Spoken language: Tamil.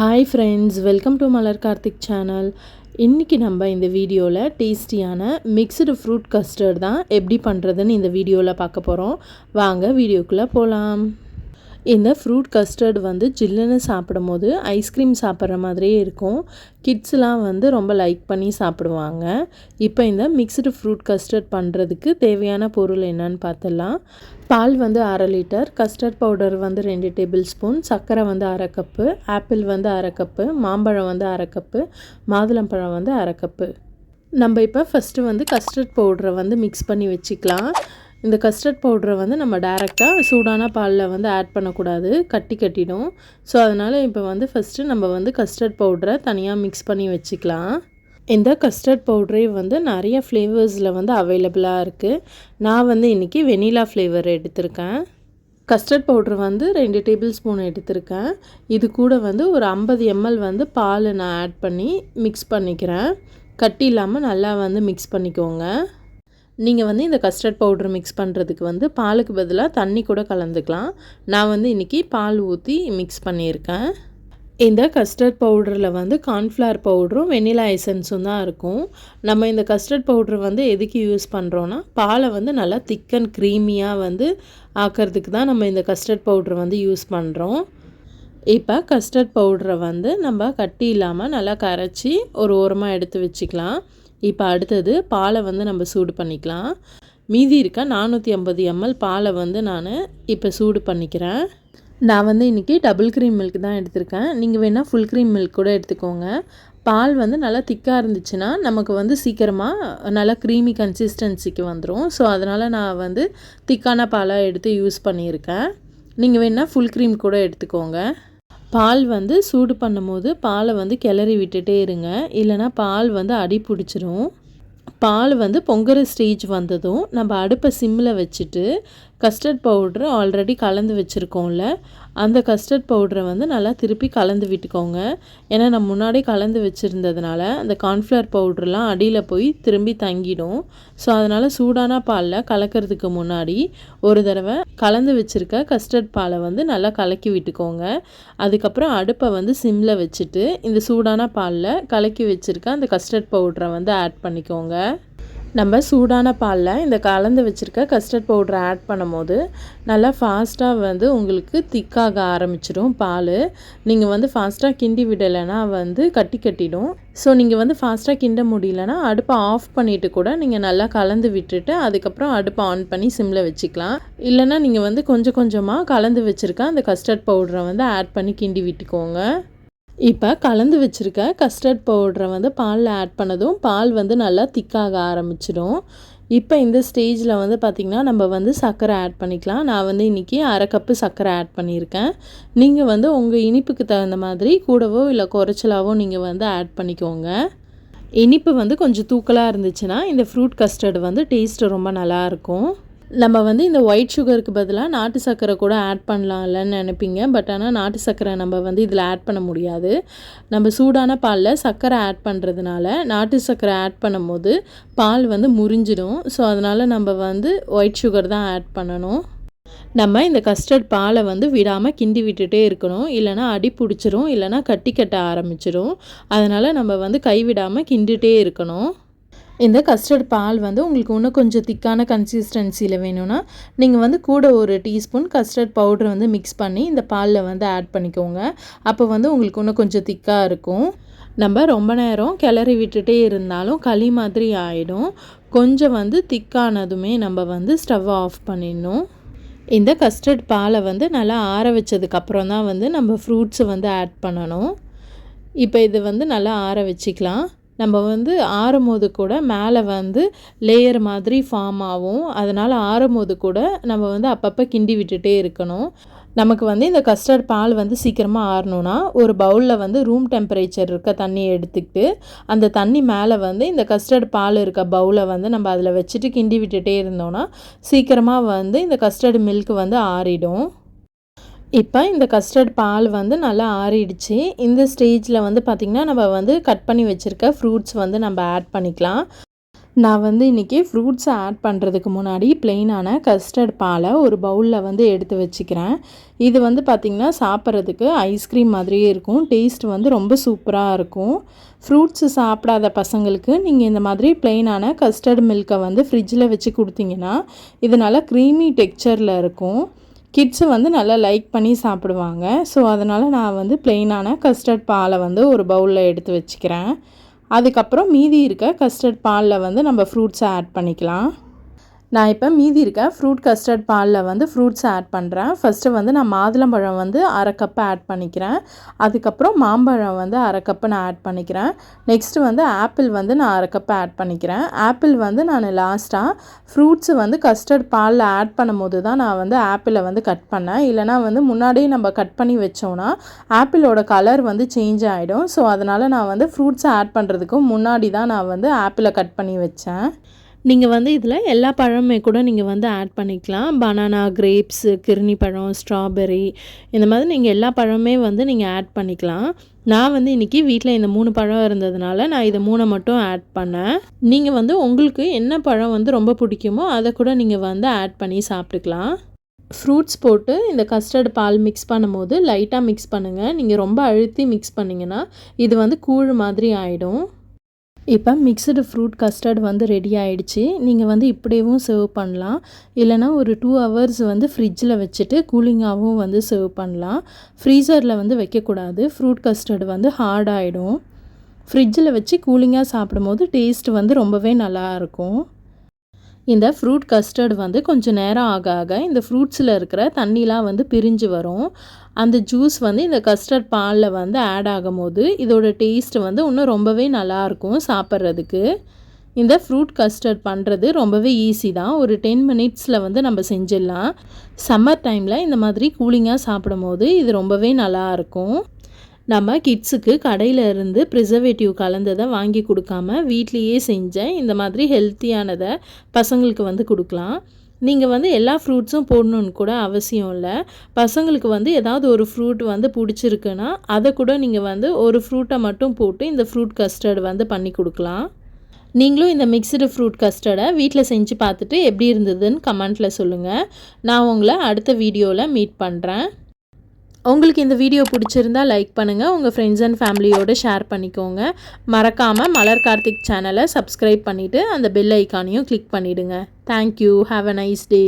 Hi friends, welcome to Malar Karthick channel. இன்னைக்கு நம்ம இந்த வீடியோல டேஸ்டியான மிக்ஸ்டு ஃப்ரூட் கஸ்டர்ட் தான் எப்படி பண்றதுன்னு இந்த வீடியோல பார்க்க போறோம். வாங்க வீடியோக்குள்ள போலாம். இந்த ஃப்ரூட் கஸ்டர்ட் வந்து ஜில்லுன்னு சாப்பிடும்போது ஐஸ்கிரீம் சாப்பிட்ற மாதிரியே இருக்கும். கிட்ஸ்லாம் வந்து ரொம்ப லைக் பண்ணி சாப்பிடுவாங்க. இப்போ இந்த மிக்ஸ்டு ஃப்ரூட் கஸ்டர்ட் பண்ணுறதுக்கு தேவையான பொருள் என்னன்னு பார்த்துடலாம். பால் வந்து 1/2 லிட்டர், கஸ்டர்ட் பவுடர் வந்து 2 டேபிள் ஸ்பூன், சர்க்கரை வந்து 1/2 கப்பு, ஆப்பிள் வந்து 1/2 கப்பு, மாம்பழம் வந்து 1/2 கப்பு, மாதுளம்பழம் வந்து 1/2 கப்பு. நம்ம இப்போ ஃபஸ்ட்டு வந்து கஸ்டர்ட் பவுடரை வந்து மிக்ஸ் பண்ணி வச்சுக்கலாம். இந்த கஸ்டர்ட் பவுடரை வந்து நம்ம டைரெக்டாக சூடான பாலில் வந்து ஆட் பண்ணக்கூடாது, கட்டிடும். ஸோ அதனால் இப்போ வந்து ஃபஸ்ட்டு நம்ம வந்து கஸ்டர்ட் பவுடரை தனியாக மிக்ஸ் பண்ணி வச்சுக்கலாம். இந்த கஸ்டர்ட் பவுடரே வந்து நிறைய ஃப்ளேவர்ஸில் வந்து அவைலபிளாக இருக்குது. நான் வந்து இன்றைக்கி வெனிலா ஃப்ளேவர் எடுத்திருக்கேன். கஸ்டர்ட் பவுட்ரு வந்து 2 டேபிள் ஸ்பூன் எடுத்திருக்கேன். இது கூட வந்து ஒரு 50 ml வந்து பால் நான் ஆட் பண்ணி மிக்ஸ் பண்ணிக்கிறேன். கட்டி இல்லாமல் நல்லா வந்து மிக்ஸ் பண்ணிக்கோங்க. நீங்கள் வந்து இந்த கஸ்டர்ட் பவுட்ரு மிக்ஸ் பண்ணுறதுக்கு வந்து பாலுக்கு பதிலாக தண்ணி கூட கலந்துக்கலாம். நான் வந்து இன்றைக்கி பால் ஊற்றி மிக்ஸ் பண்ணியிருக்கேன். இந்த கஸ்டர்ட் பவுடரில் வந்து கார்ன்ஃப்ளவர் பவுடரும் வெனிலா எசன்ஸும் தான் இருக்கும். நம்ம இந்த கஸ்டர்ட் பவுட்ரு வந்து எதுக்கு யூஸ் பண்ணுறோன்னா, பாலை வந்து நல்லா திக்கன் க்ரீமியாக வந்து ஆக்கிறதுக்கு தான் நம்ம இந்த கஸ்டர்ட் பவுட்ரு வந்து யூஸ் பண்ணுறோம். இப்போ கஸ்டர்ட் பவுடரை வந்து நம்ம கட்டி இல்லாமல் நல்லா கரைச்சி ஒரு ஓரமாக எடுத்து வச்சுக்கலாம். இப்போ அடுத்தது பாலை வந்து நம்ம சூடு பண்ணிக்கலாம். மீதி இருக்க 450 ml பாலை வந்து நான் இப்போ சூடு பண்ணிக்கிறேன். நான் வந்து இன்றைக்கி டபுள் க்ரீம் மில்க் தான் எடுத்திருக்கேன். நீங்கள் வேணால் ஃபுல் க்ரீம் மில்க் கூட எடுத்துக்கோங்க. பால் வந்து நல்லா திக்காக இருந்துச்சுன்னா நமக்கு வந்து சீக்கிரமாக நல்லா க்ரீமி கன்சிஸ்டன்சிக்கு வந்துடும். ஸோ அதனால் நான் வந்து திக்கான பாலாக எடுத்து யூஸ் பண்ணியிருக்கேன். நீங்கள் வேணால் ஃபுல் க்ரீம் கூட எடுத்துக்கோங்க. பால் வந்து சூடு பண்ணும்போது பாலை வந்து கிளறி விட்டுட்டே இருங்க, இல்லைனா பால் வந்து அடி பிடிச்சிரும். பால் வந்து பொங்குற ஸ்டேஜ் வந்ததும் நம்ம அடுப்பை சிம்மில் வச்சுட்டு கஸ்டர்ட் பவுட்ரு ஆல்ரெடி கலந்து வச்சுருக்கோம்ல, அந்த கஸ்டர்ட் பவுட்ரை வந்து நல்லா திருப்பி கலந்து விட்டுக்கோங்க. ஏன்னா நம்ம முன்னாடி கலந்து வச்சுருந்ததுனால அந்த கார்ன்ஃப்ளவர் பவுட்ருலாம் அடியில் போய் திரும்பி தங்கிடும். ஸோ அதனால் சூடான பாலில் கலக்கிறதுக்கு முன்னாடி ஒரு தடவை கலந்து வச்சுருக்க கஸ்டர்ட் பாலை வந்து நல்லா கலக்கி விட்டுக்கோங்க. அதுக்கப்புறம் அடுப்பை வந்து சிம்மில் வச்சுட்டு இந்த சூடான பாலில் கலக்கி வச்சுருக்க அந்த கஸ்டர்ட் பவுட்ரை வந்து ஆட் பண்ணிக்கோங்க. நம்ம சூடான பாலில் இந்த கலந்து வச்சுருக்க கஸ்டர்ட் பவுட்ரை ஆட் பண்ணும்போது நல்லா ஃபாஸ்ட்டாக வந்து உங்களுக்கு திக்காக ஆரம்பிச்சிடும் பால். நீங்கள் வந்து ஃபாஸ்ட்டாக கிண்டி விடலைன்னா வந்து கட்டிடும். ஸோ நீங்கள் வந்து ஃபாஸ்ட்டாக கிண்ட முடியலன்னா அடுப்பை ஆஃப் பண்ணிவிட்டு கூட நீங்கள் நல்லா கலந்து விட்டுட்டு அதுக்கப்புறம் அடுப்பை ஆன் பண்ணி சிம்மில் வச்சுக்கலாம். இல்லைனா நீங்கள் வந்து கொஞ்சம் கொஞ்சமாக கலந்து வச்சுருக்க அந்த கஸ்டர்ட் பவுடரை வந்து ஆட் பண்ணி கிண்டி விட்டுக்கோங்க. இப்போ கலந்து வச்சுருக்க கஸ்டர்ட் பவுடரை வந்து பாலில் ஆட் பண்ணதும் பால் வந்து நல்லா திக்காக ஆரம்பிச்சிடும். இப்போ இந்த ஸ்டேஜில் வந்து பார்த்திங்கன்னா நம்ம வந்து சர்க்கரை ஆட் பண்ணிக்கலாம். நான் வந்து இன்றைக்கி 1/2 கப்பு சர்க்கரை ஆட் பண்ணியிருக்கேன். நீங்கள் வந்து உங்கள் இனிப்புக்கு தகுந்த மாதிரி கூடவோ இல்லை குறைச்சலாவோ நீங்கள் வந்து ஆட் பண்ணிக்கோங்க. இனிப்பு வந்து கொஞ்சம் தூக்கலாக இருந்துச்சுன்னா இந்த ஃப்ரூட் கஸ்டர்டு வந்து டேஸ்ட்டு ரொம்ப நல்லாயிருக்கும். நம்ம வந்து இந்த ஒயிட் சுகருக்கு பதிலாக நாட்டு சர்க்கரை கூட ஆட் பண்ணலாம்லன்னு நினைப்பீங்க. பட் ஆனால் நாட்டு சர்க்கரை நம்ம வந்து இதில் ஆட் பண்ண முடியாது. நம்ம சூடான பாலில் சர்க்கரை ஆட் பண்ணுறதுனால நாட்டு சர்க்கரை ஆட் பண்ணும்போது பால் வந்து முறிஞ்சிடும். ஸோ அதனால் நம்ம வந்து ஒயிட் சுகர் தான் ஆட் பண்ணணும். நம்ம இந்த கஸ்டர்ட் பாலை வந்து விடாமல் கிண்டி விட்டுட்டே இருக்கணும், இல்லைனா அடி பிடிச்சிரும், இல்லைனா கட்ட ஆரம்பிச்சிடும். அதனால் நம்ம வந்து கைவிடாமல் கிண்டிகிட்டே இருக்கணும். இந்த கஸ்டர்ட் பால் வந்து உங்களுக்கு இன்னும் கொஞ்சம் திக்கான கன்சிஸ்டன்சியில் வேணும்னா நீங்கள் வந்து கூட ஒரு டீஸ்பூன் கஸ்டர்ட் பவுடர் வந்து மிக்ஸ் பண்ணி இந்த பாலில் வந்து ஆட் பண்ணிக்கோங்க. அப்போ வந்து உங்களுக்கு இன்னும் கொஞ்சம் திக்காக இருக்கும். நம்ம ரொம்ப நேரம் கிளறி விட்டுட்டே இருந்தாலும் களி மாதிரி ஆகிடும். கொஞ்சம் வந்து திக்கானதுமே நம்ம வந்து ஸ்டவ்வை ஆஃப் பண்ணிடணும். இந்த கஸ்டர்ட் பாலை வந்து நல்லா ஆற வச்சதுக்கப்புறம் தான் வந்து நம்ம ஃப்ரூட்ஸை வந்து ஆட் பண்ணணும். இப்போ இது வந்து நல்லா ஆற வச்சுக்கலாம். நம்ம வந்து ஆறும்போது கூட மேலே வந்து லேயர் மாதிரி ஃபார்ம் ஆகும். அதனால் ஆறும்போது கூட நம்ம வந்து அப்பப்போ கிண்டி விட்டுட்டே இருக்கணும். நமக்கு வந்து இந்த கஸ்டர்ட் பால் வந்து சீக்கிரமாக ஆறணுன்னா ஒரு பவுலில் வந்து ரூம் டெம்பரேச்சர் இருக்க தண்ணியை எடுத்துக்கிட்டு அந்த தண்ணி மேலே வந்து இந்த கஸ்டர்ட் பால் இருக்க பவுலை வந்து நம்ம அதில் வச்சுட்டு கிண்டி விட்டுட்டே இருந்தோன்னா சீக்கிரமாக வந்து இந்த கஸ்டர்ட் மில்க் வந்து ஆறிடும். இப்போ இந்த கஸ்டர்ட் பால் வந்து நல்லா ஆறிடுச்சு. இந்த ஸ்டேஜில் வந்து பார்த்திங்கன்னா நம்ம வந்து கட் பண்ணி வச்சுருக்க ஃப்ரூட்ஸ் வந்து நம்ம ஆட் பண்ணிக்கலாம். நான் வந்து இன்றைக்கி ஃப்ரூட்ஸை ஆட் பண்ணுறதுக்கு முன்னாடி ப்ளெயினான கஸ்டர்ட் பாலை ஒரு பவுலில் வந்து எடுத்து வச்சுக்கிறேன். இது வந்து பார்த்திங்கன்னா சாப்பிட்றதுக்கு ஐஸ்கிரீம் மாதிரியே இருக்கும். டேஸ்ட் வந்து ரொம்ப சூப்பராக இருக்கும். ஃப்ரூட்ஸு சாப்பிடாத பசங்களுக்கு நீங்கள் இந்த மாதிரி ப்ளெயினான கஸ்டர்ட் மில்கை வந்து ஃப்ரிட்ஜில் வச்சு கொடுத்தீங்கன்னா இது நல்லா க்ரீமி டெக்ஸ்சரில் இருக்கும். கிட்ஸு வந்து நல்லா லைக் பண்ணி சாப்பிடுவாங்க. ஸோ அதனால் நான் வந்து ப்ளெயினான கஸ்டர்ட் பாலை வந்து ஒரு பவுலில் எடுத்து வச்சுக்கிறேன். அதுக்கப்புறம் மீதி இருக்க கஸ்டர்ட் பாலில் வந்து நம்ம ஃப்ரூட்ஸை ஆட் பண்ணிக்கலாம். நான் இப்போ மீதி இருக்க ஃப்ரூட் கஸ்டர்ட் பாலில் வந்து ஃப்ரூட்ஸை ஆட் பண்ணுறேன். ஃபஸ்ட்டு வந்து நான் மாதுளம்பழம் வந்து அரை கப்பு ஆட் பண்ணிக்கிறேன். அதுக்கப்புறம் மாம்பழம் வந்து அரை கப்பு நான் ஆட் பண்ணிக்கிறேன். நெக்ஸ்ட்டு வந்து ஆப்பிள் வந்து நான் அரை கப்பு ஆட் பண்ணிக்கிறேன். ஆப்பிள் வந்து நான் லாஸ்ட்டாக ஃப்ரூட்ஸு வந்து கஸ்டர்ட் பாலில் ஆட் பண்ணும்போது தான் நான் வந்து ஆப்பிளை வந்து கட் பண்ணேன். இல்லைனா வந்து முன்னாடியே நம்ம கட் பண்ணி வச்சோன்னா ஆப்பிளோட கலர் வந்து சேஞ்ச் ஆகிடும். ஸோ அதனால் நான் வந்து ஃப்ரூட்ஸை ஆட் பண்ணுறதுக்கு முன்னாடி தான் நான் வந்து ஆப்பிளை கட் பண்ணி வச்சேன். நீங்கள் வந்து இதில் எல்லா பழமே கூட நீங்கள் வந்து ஆட் பண்ணிக்கலாம். பனானா, கிரேப்ஸு, கிர்னி பழம், ஸ்ட்ராபெர்ரி இந்த மாதிரி நீங்கள் எல்லா பழமே வந்து நீங்கள் ஆட் பண்ணிக்கலாம். நான் வந்து இன்றைக்கி வீட்டில் இந்த 3 பழம் இருந்ததுனால நான் இதை 3 மட்டும் ஆட் பண்ணேன். நீங்கள் வந்து உங்களுக்கு என்ன பழம் வந்து ரொம்ப பிடிக்குமோ அதை கூட நீங்கள் வந்து ஆட் பண்ணி சாப்பிட்டுக்கலாம். ஃப்ரூட்ஸ் போட்டு இந்த கஸ்டர்டு பால் மிக்ஸ் பண்ணும்போது லைட்டாக மிக்ஸ் பண்ணுங்கள். நீங்கள் ரொம்ப அழுத்தி மிக்ஸ் பண்ணிங்கன்னா இது வந்து கூழ் மாதிரி ஆகிடும். இப்போ மிக்ஸ்டு ஃப்ரூட் கஸ்டர்ட் வந்து ரெடி ஆகிடுச்சு. நீங்கள் வந்து இப்படியேவும் சர்வ் பண்ணலாம். இல்லைனா ஒரு 2 ஹவர்ஸ் வந்து ஃப்ரிட்ஜில் வச்சுட்டு கூலிங்காகவும் வந்து சர்வ் பண்ணலாம். ஃப்ரீசரில் வந்து வைக்கக்கூடாது. ஃப்ரூட் கஸ்டர்ட் வந்து ஹார்ட் ஆகிடும். ஃப்ரிட்ஜில் வச்சு கூலிங்காக சாப்பிடும்போது டேஸ்ட் வந்து ரொம்பவே நல்லாயிருக்கும். இந்த ஃப்ரூட் கஸ்டர்ட் வந்து கொஞ்சம் நேரம் ஆக ஆக இந்த ஃப்ரூட்ஸில் இருக்கிற தண்ணிலாம் வந்து பிரிஞ்சு வரும். அந்த ஜூஸ் வந்து இந்த கஸ்டர்ட் பாலில் வந்து ஆட் ஆகும்போது இதோட டேஸ்ட் வந்து இன்னும் ரொம்பவே நல்லாயிருக்கும் சாப்பிட்றதுக்கு. இந்த ஃப்ரூட் கஸ்டர்ட் பண்ணுறது ரொம்பவே ஈஸி தான். ஒரு 10 மினிட்ஸில் வந்து நம்ம செஞ்சிடலாம். சம்மர் டைமில் இந்த மாதிரி கூலிங்காக சாப்பிடும்போது இது ரொம்பவே நல்லாயிருக்கும். நம்ம கிட்ஸுக்கு கடையில் இருந்து ப்ரிசர்வேட்டிவ் கலந்ததை வாங்கி கொடுக்காம வீட்லேயே செஞ்ச இந்த மாதிரி ஹெல்த்தியானதை பசங்களுக்கு வந்து கொடுக்கலாம். நீங்கள் வந்து எல்லா ஃப்ரூட்ஸும் போடணுன்னு கூட அவசியம் இல்லை. பசங்களுக்கு வந்து ஏதாவது ஒரு ஃப்ரூட் வந்து பிடிச்சிருக்குன்னா அதை கூட நீங்கள் வந்து ஒரு ஃப்ரூட்டை மட்டும் போட்டு இந்த ஃப்ரூட் கஸ்டர்ட் வந்து பண்ணி கொடுக்கலாம். நீங்களும் இந்த மிக்ஸ்டு ஃப்ரூட் கஸ்டர்டை வீட்டில் செஞ்சு பார்த்துட்டு எப்படி இருந்ததுன்னு கமெண்ட்டில் சொல்லுங்கள். நான் உங்களை அடுத்த வீடியோவில் மீட் பண்ணுறேன். உங்களுக்கு இந்த வீடியோ பிடிச்சிருந்தா லைக் பண்ணுங்கள். உங்கள் ஃப்ரெண்ட்ஸ் அண்ட் ஃபேமிலியோடு ஷேர் பண்ணிக்கோங்க. மறக்காமல் மலர் கார்த்திக் சேனலை சப்ஸ்கிரைப் பண்ணிவிட்டு அந்த பெல் ஐக்கானையும் கிளிக் பண்ணிவிடுங்க. Thank you. Have a nice day.